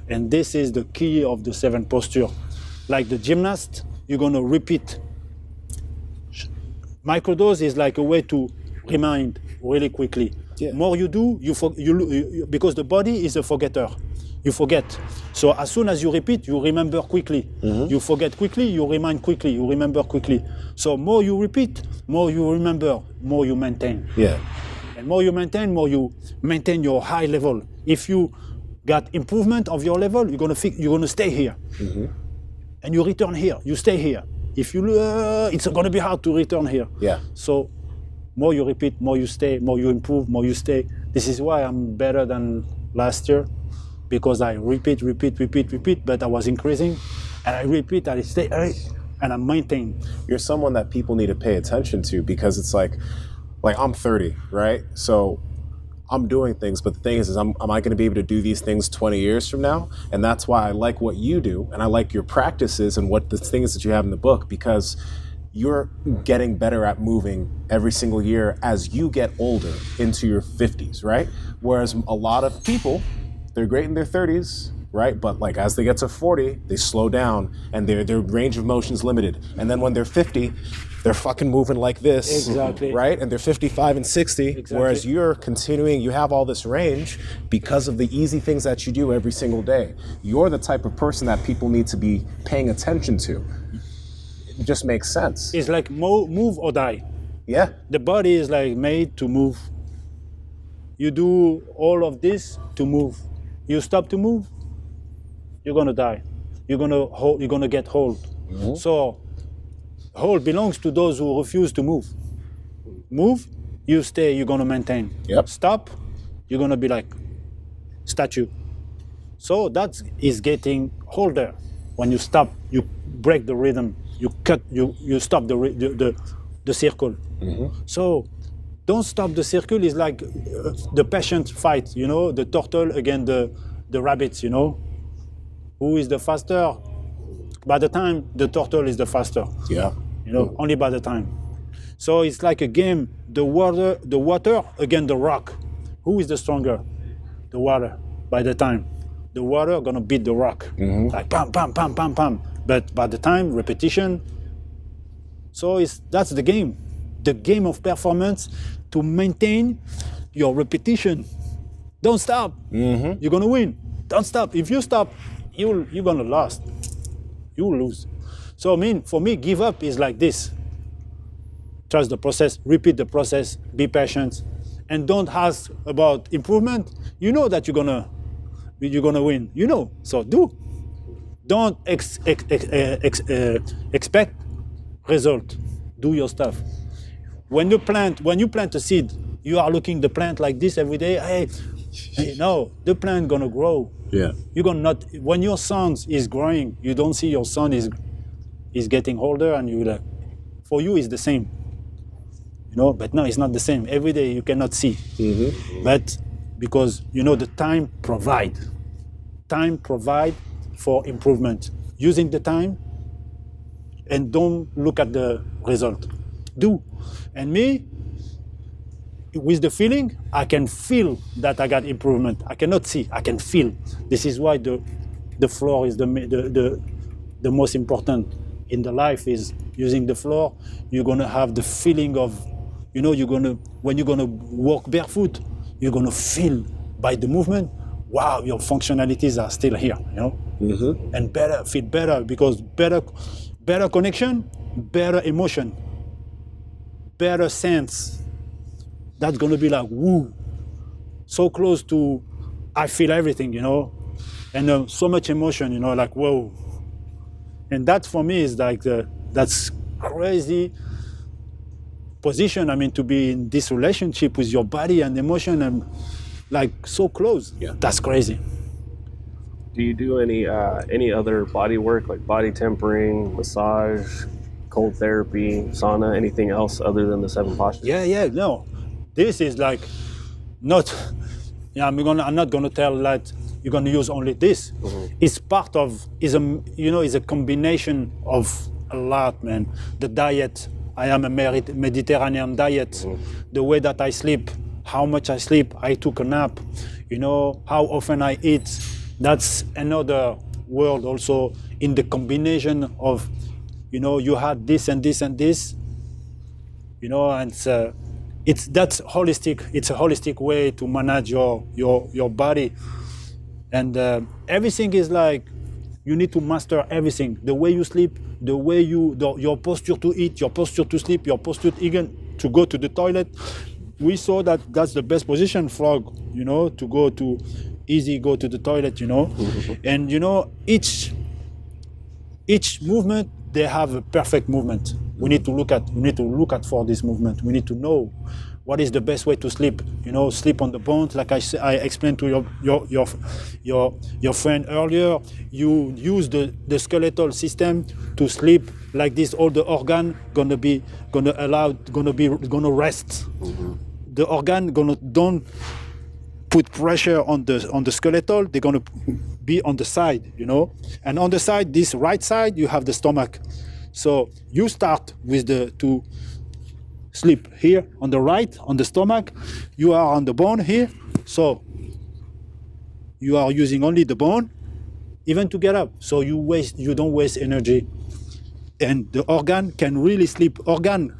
And this is the key of the 7 posture. Like the gymnast, you're going to repeat. Microdose is like a way to remind really quickly. More you do, because the body is a forgetter. You forget. So as soon as you repeat, you remember quickly. You forget quickly, you remind quickly, you remember quickly. So more you repeat, more you remember, more you maintain. And more you maintain your high level. If you got improvement of your level, you're gonna stay here. And you return here, you stay here. If you it's gonna be hard to return here. So more you repeat, more you stay, more you improve, more you stay. This is why I'm better than last year, because I repeat, but I was increasing, and I repeat, I stay, and I maintain. You're someone that people need to pay attention to, because it's like I'm 30, right? So I'm doing things, but the thing is am I going to be able to do these things 20 years from now? And that's why I like what you do, and I like your practices and what the things that you have in the book, because you're getting better at moving every single year as you get older into your 50s, right? Whereas a lot of people, they're great in their 30s, right? But like as they get to 40, they slow down and their range of motion is limited. And then when they're 50, they're fucking moving like this, Exactly. right? And they're 55 and 60, Exactly. whereas you're continuing, you have all this range because of the easy things that you do every single day. You're the type of person that people need to be paying attention to. It just makes sense. It's like move or die. Yeah. The body is like made to move. You do all of this to move. You stop to move, you're gonna die. You're gonna get hold. Mm-hmm. So hold belongs to those who refuse to move. Move, you stay, you're gonna maintain. Yep. Stop, you're gonna be like statue. So that is getting holder. When you stop, you break the rhythm. You cut. You stop the circle. Mm-hmm. So don't stop the circle. Is like the patient fight. You know, the turtle against the rabbits. You know, who is the faster? By the time the turtle is the faster. Yeah. You know, only by the time. So it's like a game. The water against the rock. Who is the stronger? The water. By the time, the water gonna beat the rock. Mm-hmm. Like pam, pam, pam, pam, pam. But by the time, repetition. So that's the game. The game of performance to maintain your repetition. Don't stop. Mm-hmm. You're gonna win. Don't stop. If you stop, you're gonna lose. You will lose. So for me, give up is like this. Trust the process, repeat the process, be patient, and don't ask about improvement. You know that you're gonna win. You know, so do. Don't expect result. Do your stuff. When you plant a seed, you are looking the plant like this every day. Hey, no, the plant gonna grow. Yeah. You're gonna not. When your son is growing, you don't see your son is getting older, and you like, for you it's the same. You know, but no, it's not the same. Every day you cannot see. Mm-hmm. But because the time provide for improvement. Using the time, and don't look at the result. Do. And me, with the feeling, I can feel that I got improvement. I cannot see, I can feel. This is why the floor is the most important in the life. Is using the floor. You're gonna have the feeling of, when you're gonna walk barefoot, you're gonna feel by the movement. Wow, your functionalities are still here. Mm-hmm. And feel better, because better connection, better emotion, better sense. That's gonna be like, woo, so close to, I feel everything, and so much emotion, like, whoa. And that for me is like that's crazy position. To be in this relationship with your body and emotion, and like so close. Yeah. That's crazy. Do you do any other body work, like body tempering, massage, cold therapy, sauna, anything else other than the 7 postures? Yeah, no. This is like not. I'm not gonna tell that you're gonna use only this. Mm-hmm. It's part of. Is a combination of a lot, man. The diet. I am a Mediterranean diet. Mm-hmm. The way that I sleep, how much I sleep. I took a nap. How often I eat. That's another world also in the combination of, you had this and this and this, and that's holistic. It's a holistic way to manage your body, and everything is like, you need to master everything. The way you sleep, the way your posture to eat, your posture to sleep, your posture even to go to the toilet. We saw that that's the best position, frog, to go to go to the toilet, mm-hmm. And each movement, they have a perfect movement. We need to look at for this movement. We need to know what is the best way to sleep. Sleep on the bones, like I explained to your friend earlier. You use the skeletal system to sleep like this. All the organ gonna rest. Mm-hmm. The organ don't put pressure on the skeletal, they're gonna be on the side, you know. And on the side, this right side, you have the stomach. So you start with to sleep here on the right, on the stomach. You are on the bone here, so you are using only the bone, even to get up. So you don't waste energy. And the organ can really sleep.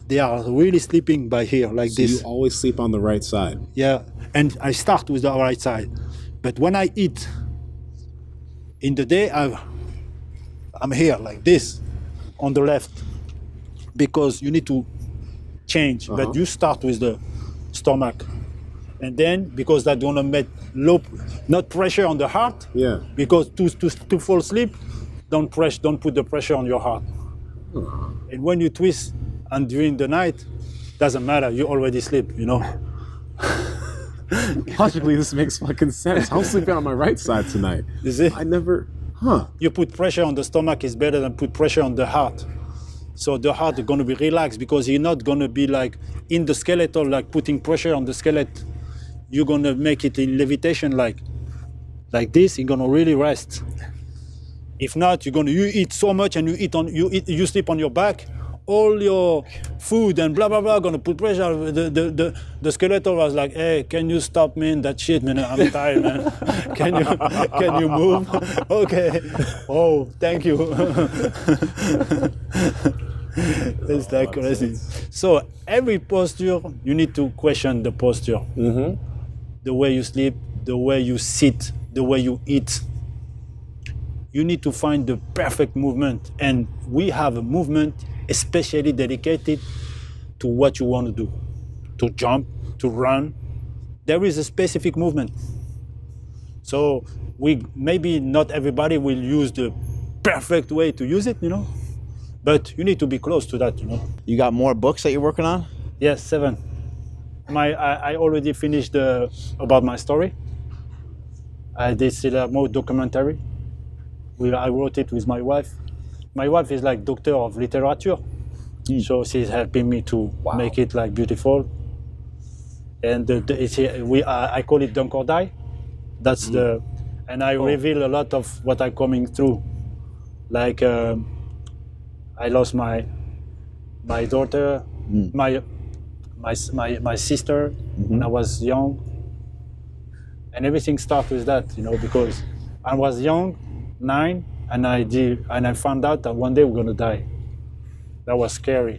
They are really sleeping by here, like So this. you always sleep on the right side. Yeah, and I start with the right side. But when I eat, in the day, I'm here, like this, on the left. Because you need to change, but you start with the stomach. And then, because that's gonna make not pressure on the heart. Yeah. Because to fall asleep, don't put the pressure on your heart. And when you twist and during the night, doesn't matter, you already sleep, you know. Logically, this makes fucking sense. I'm sleeping on my right side tonight. Is it? I never, You put pressure on the stomach is better than put pressure on the heart. So the heart is going to be relaxed because you're not going to be like in the skeletal, like putting pressure on the skeleton. You're going to make it in levitation like this. You're going to really rest. If not, you eat so much and you sleep on your back. All your food and blah blah blah gonna put pressure. The skeletal was like, "Hey, can you stop, man? That shit, man. I'm tired, man. Can you move? Okay. Oh, thank you." It's like crazy. So every posture, you need to question the posture. Mm-hmm. The way you sleep, the way you sit, the way you eat. You need to find the perfect movement, and we have a movement especially dedicated to what you want to do, to jump, to run. There is a specific movement. So maybe not everybody will use the perfect way to use it, you know, but you need to be close to that, you know. You got more books that you're working on? Yes, 7. I already finished about my story. I did still more documentary. I wrote it with my wife. My wife is like doctor of literature, so she's helping me to make it like beautiful. And I call it Dunk or Die. That's and I reveal a lot of what I'm coming through. Like I lost my daughter, my sister when I was young, and everything starts with that, you know, because I was young, 9. And I found out that one day we're gonna die. That was scary,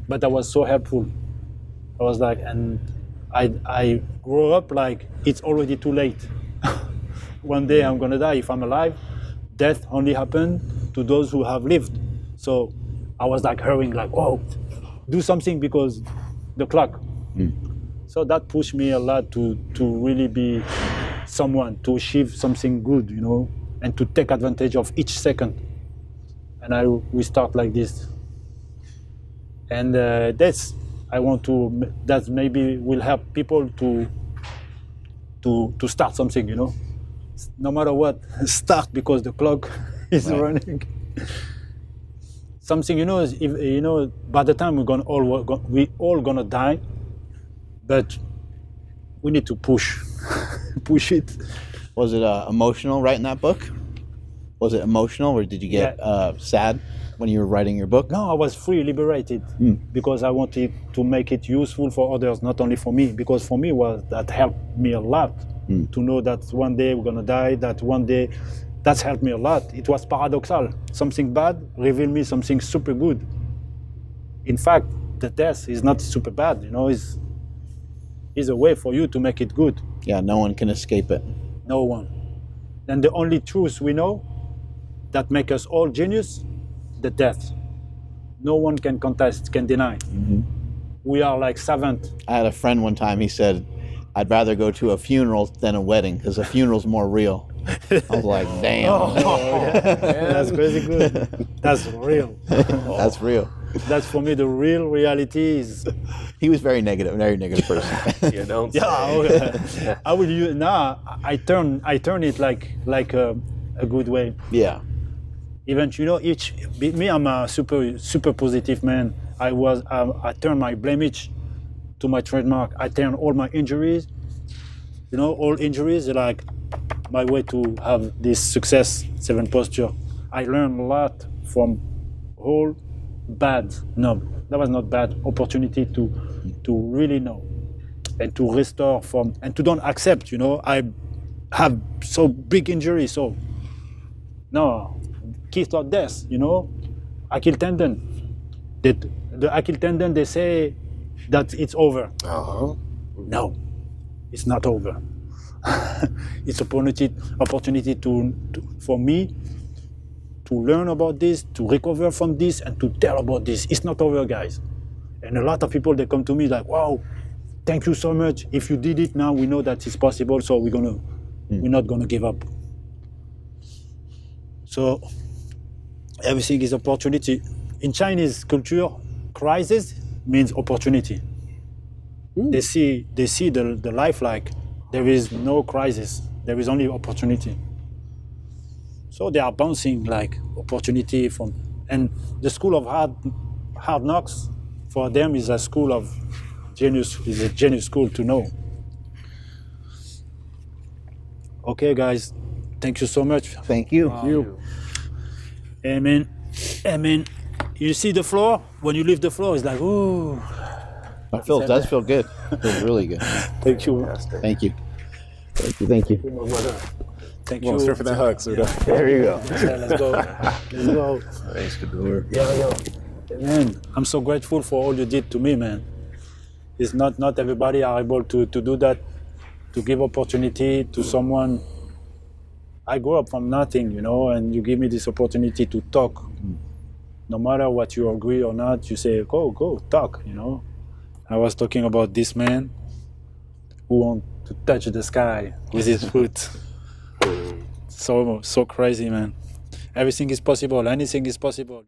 but that was so helpful. I was like, and I grew up like it's already too late. One day I'm gonna die. If I'm alive, death only happened to those who have lived. So I was like hurrying, like, oh, do something because the clock. So that pushed me a lot to really be someone, to achieve something good, you know, and to take advantage of each second. And we start like this. And that maybe will help people to start something, you know. No matter what, start because the clock is running. Something, you know, by the time we all gonna die, but we need to push it. Was it emotional writing that book? Was it emotional, or did you get sad when you were writing your book? No, I was free, liberated, because I wanted to make it useful for others, not only for me. Because for me, that helped me a lot to know that one day we're gonna die. That one day, that's helped me a lot. It was paradoxal. Something bad revealed me something super good. In fact, the death is not super bad. You know, is a way for you to make it good. Yeah, no one can escape it. No one. And the only truth we know that make us all genius, the death. No one can contest, can deny. We are like savant. I had a friend one time, he said, I'd rather go to a funeral than a wedding because a funeral's more real. I was like, damn. That's crazy good. That's real. That's real. That's for me the real reality is. He was very negative person. You don't say. Yeah, I will use now. I turn it like a good way. Yeah. Even me, I'm a super positive man. I turn my blemish to my trademark. I turn all my injuries you know, all injuries are like my way to have this success, 7 posture. I learned a lot from all bad, no, that was not bad, opportunity to really know and to restore from, and to don't accept, you know, I have so big injury, so no, kiss or death, you know, Achilles tendon. The Achilles tendon, they say that it's over. No, it's not over. It's opportunity for me to learn about this, to recover from this, and to tell about this. It's not over, guys. And a lot of people, they come to me like, wow, thank you so much. If you did it now, we know that it's possible, so we're not gonna give up. So everything is opportunity. In Chinese culture, crisis means opportunity. They see the life like there is no crisis, there is only opportunity. So they are bouncing like opportunity from, and the school of hard knocks for them is a school of genius, is a genius school to know. Okay, guys, thank you so much. Thank you. Amen. Amen. You see the floor? When you leave the floor, it's like, ooh. It does feel good. It feels really good. Thank you. Thank you. Thank you. Thank Well, you. straight for the hug, so There you go. Yeah, let's go. Let's go. Thanks, Kadour. Yeah. Man, I'm so grateful for all you did to me, man. It's not everybody are able to do that, to give opportunity to someone. I grew up from nothing, you know, and you give me this opportunity to talk. No matter what you agree or not, you say, go, talk, you know. I was talking about this man who wants to touch the sky with his foot. So crazy, man. Everything is possible. Anything is possible.